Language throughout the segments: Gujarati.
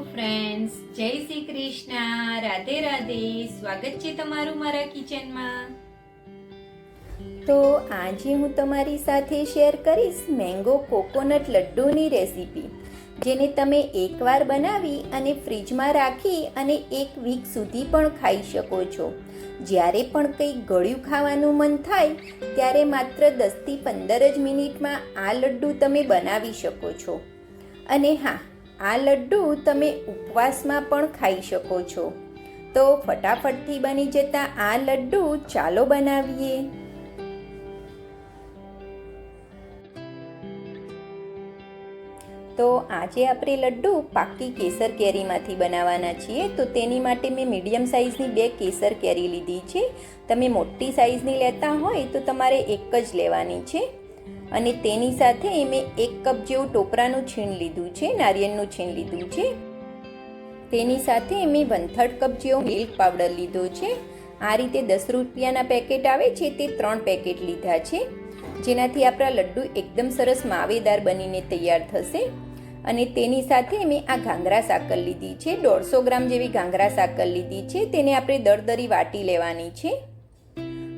ફ્રેન્ડ્સ, જય શ્રી કૃષ્ણ, રાધે રાધે. સ્વાગત છે તમારું મારા કિચનમાં. તો આજે હું તમારી સાથે શેર કરીશ મેંગો કોકોનટ લડ્ડુની રેસીપી, જેને તમે એકવાર બનાવી અને ફ્રીજમાં રાખી અને 1 વીક સુધી પણ ખાઈ શકો છો. જ્યારે પણ કંઈ ગળ્યું ખાવાનું મન થાય ત્યારે માત્ર 10થી 15 જ મિનિટમાં આ લડ્ડુ તમે બનાવી શકો છો. અને હા, આ લડ્ડુ તમે ઉપવાસમાં પણ ખાઈ શકો છો. તો ફટાફટથી બની જતા આ લડ્ડુ ચાલો બનાવીએ. તો આજે આપણે લડ્ડુ પાકી કેસર કેરીમાંથી બનાવવાના છીએ. તો તેની માટે મેં મીડિયમ સાઇઝની 2 કેસર કેરી લીધી છે. તમે મોટી સાઇઝની લેતા હોય તો તમારે એક જ લેવાની છે. અને તેની સાથે મેં 1 કપ જેવું ટોપરાનું છીણ લીધું છે, નારિયેળનું છીણ લીધું છે. તેની સાથે મેં 1/3 કપ જેવો મિલ્ક પાવડર લીધો છે. આ રીતે 10 રૂપિયાના પેકેટ આવે છે તે 3 પેકેટ લીધા છે, જેનાથી આપણા લડ્ડુ એકદમ સરસ માવેદાર બનીને તૈયાર થશે. અને તેની સાથે મેં આ ઘાંગરા સાકર લીધી છે, 150 ગ્રામ જેવી ઘાંગરા સાકર લીધી છે. તેને આપણે દરદરી વાટી લેવાની છે.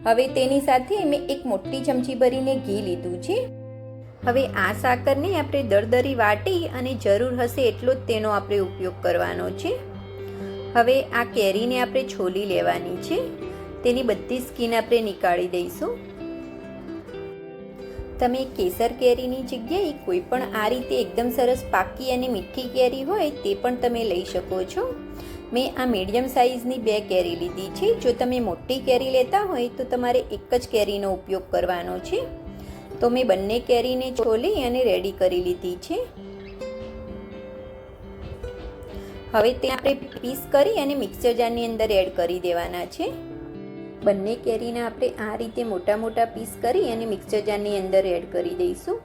હવે તેની સાથે મેં 1 મોટી ચમચી ભરીને ઘી લીધું છે. હવે આ સાકરને આપણે દરદરી વાટી અને જરૂર હશે એટલો જ તેનો આપણે ઉપયોગ કરવાનો છે. હવે આ કેરીને આપણે છોલી લેવાની છે. તેની બધી સ્કીન આપણે નીકાળી દઈશું. તમે કેસર કેરીની જગ્યાએ કોઈ પણ આ રીતે એકદમ સરસ પાકી અને મીઠી કેરી હોય તે પણ તમે લઈ શકો છો. મેં આ મીડિયમ સાઇઝની 2 કેરી લીધી છે. જો તમે મોટી કેરી લેતા હોય તો તમારે એક જ કેરીનો ઉપયોગ કરવાનો છે. તો મેં બંને કેરીને છોલી અને રેડી કરી લીધી છે. હવે તે આપણે પીસ કરી અને મિક્સર જારની અંદર એડ કરી દેવાના છે. બંને કેરીને આપણે આ રીતે મોટા મોટા પીસ કરી અને મિક્સર જારની અંદર એડ કરી દઈશું.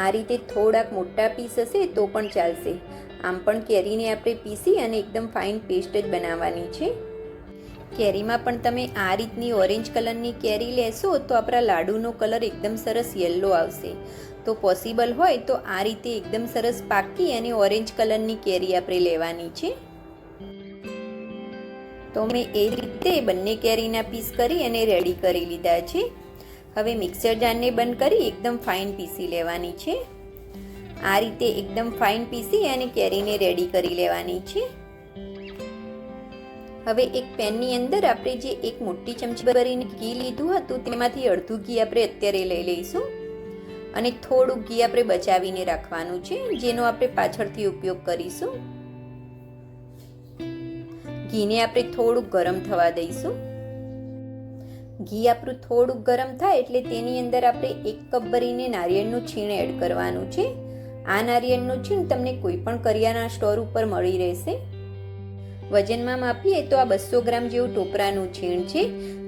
આ રીતે થોડાક મોટા પીસ હશે તો પણ ચાલશે. આમ પણ કેરીને આપણે પીસી અને એકદમ ફાઇન પેસ્ટ જ બનાવવાની છે. કેરીમાં પણ તમે આ રીતની ઓરેન્જ કલરની કેરી લેશો તો આપણા લાડુનો કલર એકદમ સરસ યલો આવશે. તો પોસિબલ હોય તો આ રીતે એકદમ સરસ પાકી અને ઓરેન્જ કલરની કેરી આપણે લેવાની છે. તો મેં એ રીતે બંને કેરીના પીસ કરી અને રેડી કરી લીધા છે. હવે મિક્સર જારને બંધ કરી એકદમ ફાઇન પીસી લેવાની છે. આ રીતે એકદમ ફાઇન પીસી અને કેરીને રેડી કરી લેવાની છે. હવે એક પેનની અંદર આપણે જે 1 મોટી ચમચી ભરીને ઘી લીધું હતું તેમાંથી અડધું ઘી આપણે અત્યારે લઈ લઈશું. અને થોડું ઘી આપણે બચાવીને રાખવાનું છે, જેનો આપણે પાછળથી ઉપયોગ કરીશું. ઘીને આપણે થોડું ગરમ થવા દઈશું. ઘી આપણું થોડુંક ગરમ થાય એટલે તેની અંદર આપણે 1 કપ ભરીને નારિયેળનું છીણ એડ કરવાનું છે. આ નારિયેળનું છીણ તમને કોઈ પણ કરિયાણા સ્ટોર ઉપર મળી રહેશે. વજનમાં માપીએ તો આ 200 ગ્રામ જેવું ટોપરાનું છીણ છે.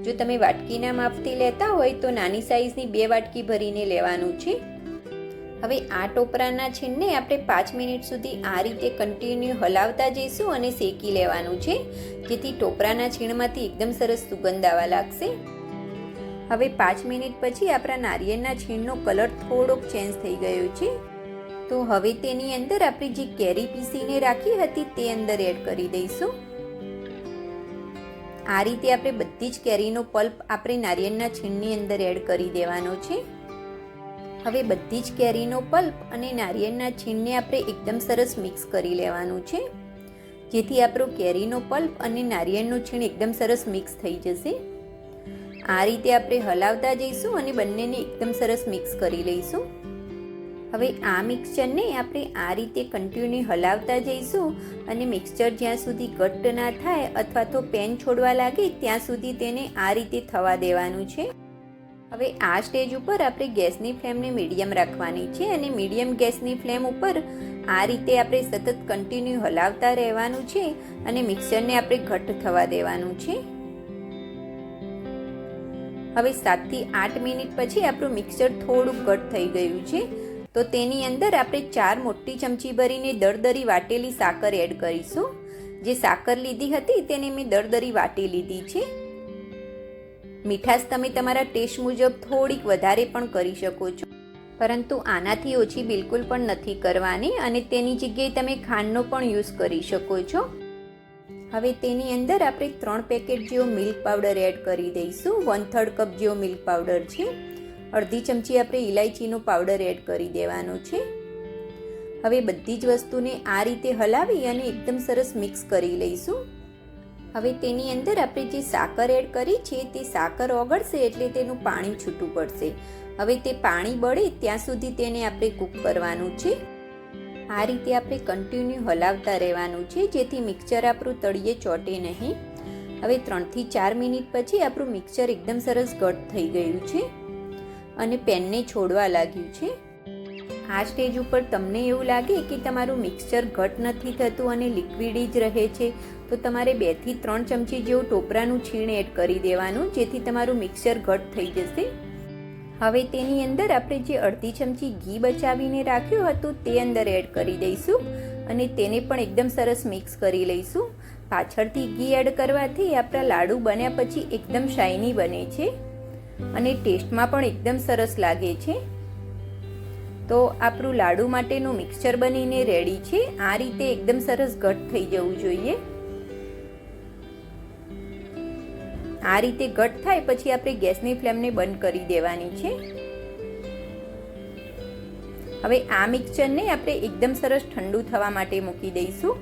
જો તમે વાટકીના માપથી લેતા હોય તો નાની સાઇઝની 2 વાટકી ભરીને લેવાનું છે. હવે આ ટોપરાના છીણને આપણે 5 મિનિટ સુધી આ રીતે કન્ટિન્યુ હલાવતા જઈશું અને શેકી લેવાનું છે, જેથી ટોપરાના છીણમાંથી એકદમ સરસ સુગંધ આવવા લાગશે. હવે 5 મિનિટ પછી આપણા નારિયેળના છીણનો કલર થોડોક ચેન્જ થઈ ગયો છે. તો હવે તેની અંદર આપણે જે કેરી પીસીને રાખી હતી તે અંદર એડ કરી દઈશું. આ રીતે આપણે બધી જ કેરીનો પલ્પ આપણે નારિયેળના છીણની અંદર એડ કરી દેવાનો છે. હવે બધી જ કેરીનો પલ્પ અને નારિયેળના છીણને આપણે એકદમ સરસ મિક્સ કરી લેવાનું છે, જેથી આપણો કેરીનો પલ્પ અને નારિયેળનું છીણ એકદમ સરસ મિક્સ થઈ જશે. આ રીતે આપણે હલાવતા જઈશું અને બંનેને એકદમ સરસ મિક્સ કરી લઈશું. હવે આ મિક્સચરને આપણે આ રીતે કન્ટિન્યુ હલાવતા જઈશું અને મિક્સચર જ્યાં સુધી ઘટ્ટ ના થાય અથવા તો પેન છોડવા લાગે ત્યાં સુધી તેને આ રીતે થવા દેવાનું છે. હવે આ સ્ટેજ ઉપર આપણે ગેસની ફ્લેમને મીડિયમ રાખવાની છે અને મીડિયમ ગેસની ફ્લેમ ઉપર આ રીતે આપણે સતત કન્ટિન્યુ હલાવતા રહેવાનું છે અને મિક્સચરને આપણે ઘટ્ટ થવા દેવાનું છે. હવે 7 થી 8 મિનિટ પછી આપણું મિક્સચર થોડું ઘટ્ટ થઈ ગયું છે. તો તેની અંદર આપણે 4 મોટી ચમચી ભરીને દરદરી વાટેલી સાકર એડ કરીશું. જે સાકર લીધી હતી તેને મેં દરદરી વાટી લીધી છે. મીઠાશ તમે તમારા ટેસ્ટ મુજબ થોડીક વધારે પણ કરી શકો છો. પરંતુ આનાથી ઓછી બિલકુલ પણ નથી કરવાની અને તેની જગ્યાએ તમે ખાંડનો પણ યુઝ કરી શકો છો. હવે તેની અંદર આપણે 3 પેકેટ જેવો મિલ્ક પાવડર એડ કરી દઈશું. 1/3 કપ જેવો મિલ્ક પાવડર છે. અડધી ચમચી આપણે ઇલાયચીનો પાવડર એડ કરી દેવાનો છે. હવે બધી જ વસ્તુને આ રીતે હલાવી અને એકદમ સરસ મિક્સ કરી લઈશું. હવે તેની અંદર આપણે જે સાકર એડ કરી છે તે સાકર ઓગળશે એટલે તેનું પાણી છૂટું પડશે. હવે તે પાણી બળે ત્યાં સુધી તેને આપણે કૂક કરવાનું છે. આ રીતે આપણે કન્ટિન્યુ હલાવતા રહેવાનું છે જેથી મિક્સચર આપણું તળિયે ચોંટે નહીં. હવે 3 થી 4 મિનિટ પછી આપણું મિક્સચર એકદમ સરસ ઘટ થઈ ગયું છે અને પેનને છોડવા લાગ્યું છે. આ સ્ટેજ ઉપર તમને એવું લાગે કે તમારું મિક્સચર ઘટ નથી થતું અને લિક્વિડ જ રહે છે તો તમારે 2 થી 3 ચમચી જેવું ટોપરાનું છીણ એડ કરી દેવાનું જેથી તમારું મિક્સચર ઘટ થઈ જશે. હવે તેની અંદર આપણે જે અડધી ચમચી ઘી બચાવીને રાખ્યું હતું તે અંદર એડ કરી દઈશું અને તેને પણ એકદમ સરસ મિક્સ કરી લઈશું. પાછળથી ઘી એડ કરવાથી આપણા લાડુ બન્યા પછી એકદમ શાઇની બને છે અને ટેસ્ટમાં પણ એકદમ સરસ લાગે છે. તો આપણું લાડુ માટેનું મિક્સચર બનીને રેડી છે. આ રીતે એકદમ સરસ ઘટ થઈ જવું જોઈએ. આ રીતે ઘટ થાય પછી આપણે ગેસની ફ્લેમને બંધ કરી દેવાની છે. હવે આ મિક્સચરને આપણે એકદમ સરસ ઠંડુ થવા માટે મૂકી દઈશું.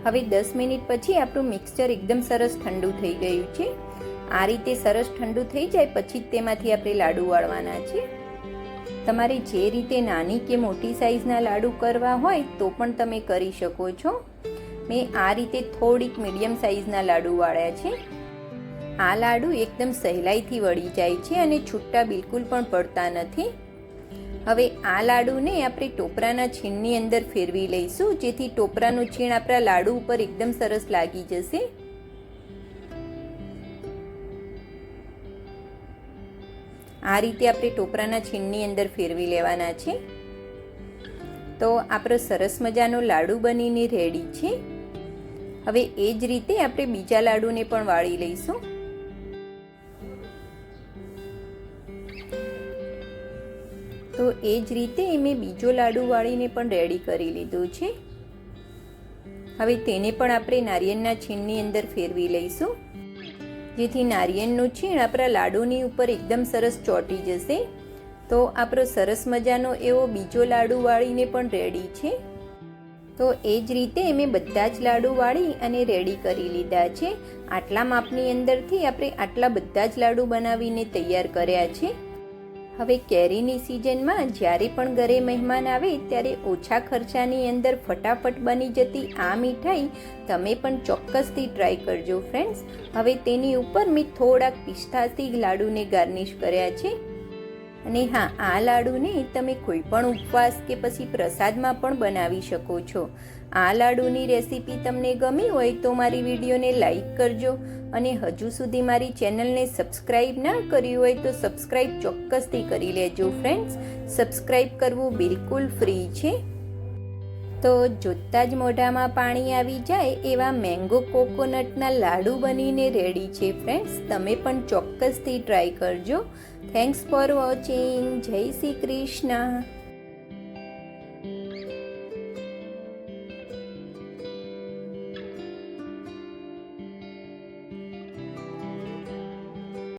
હવે 10 મિનિટ પછી આપણું મિક્સચર એકદમ સરસ ઠંડુ થઈ ગયું છે. આ રીતે સરસ ઠંડુ થઈ જાય પછી જ તેમાંથી આપણે લાડુ વાળવાના છે. તમારે જે રીતે નાની કે મોટી સાઈઝના લાડુ કરવા હોય તો પણ તમે કરી શકો છો. મેં આ રીતે થોડીક મીડિયમ સાઈઝના લાડુ વાળ્યા છે. આ લાડુ એકદમ સહેલાઈથી વળી જાય છે અને છૂટા બિલકુલ પણ પડતા નથી. હવે આ લાડુને આપણે ટોપરાના છીણની અંદર ફેરવી લઈશું જેથી ટોપરાનું છીણ આપણા લાડુ ઉપર એકદમ સરસ લાગી જશે. આ રીતે આપણે ટોપરાના છીણની અંદર ફેરવી લેવાના છે. તો આપણો સરસ મજાનો લાડુ બનીને રેડી છે. હવે એ જ રીતે આપણે બીજા લાડુને પણ વાળી લઈશું. તો એ જ રીતે મેં બીજો લાડુ વાળીને પણ રેડી કરી લીધો છે. હવે તેને પણ આપણે નારિયેળના છીણની અંદર ફેરવી લઈશું જેથી નારિયેળનું છીણ આપણા લાડુની ઉપર એકદમ સરસ ચોંટી જશે. તો આપણો સરસ મજાનો એવો બીજો લાડુ વાળીને પણ રેડી છે. તો એ જ રીતે મેં બધા જ લાડુ વાળી અને રેડી કરી લીધા છે. આટલા માપની અંદરથી આપણે આટલા બધા જ લાડુ બનાવીને તૈયાર કર્યા છે. હવે કેરીની સિઝનમાં જ્યારે પણ ઘરે મહેમાન આવે ત્યારે ઓછા ખર્ચાની અંદર ફટાફટ બની જતી આ મીઠાઈ તમે પણ ચોક્કસથી ટ્રાય કરજો ફ્રેન્ડ્સ. હવે તેની ઉપર મેં થોડાક પિસ્તાથી લાડુને ગાર્નિશ કર્યા છે. અને હા, આ લાડુને તમે કોઈ પણ ઉપવાસ કે પછી પ્રસાદમાં પણ બનાવી શકો છો. આ લાડુની રેસીપી તમને ગમી હોય તો મારી વિડીયોને લાઈક કરજો અને હજુ સુધી મારી ચેનલને સબસ્ક્રાઈબ ના કરી હોય તો સબસ્ક્રાઈબ ચોક્કસથી કરી લેજો ફ્રેન્ડ્સ. સબસ્ક્રાઈબ કરવું બિલકુલ ફ્રી છે. તો જોતાં જ મોઢામાં પાણી આવી જાય એવા મેંગો કોકોનટના લાડુ બનીને રેડી છે ફ્રેન્ડ્સ. તમે પણ ચોક્કસથી ટ્રાય કરજો. Thanks for watching. જય શ્રી કૃષ્ણ.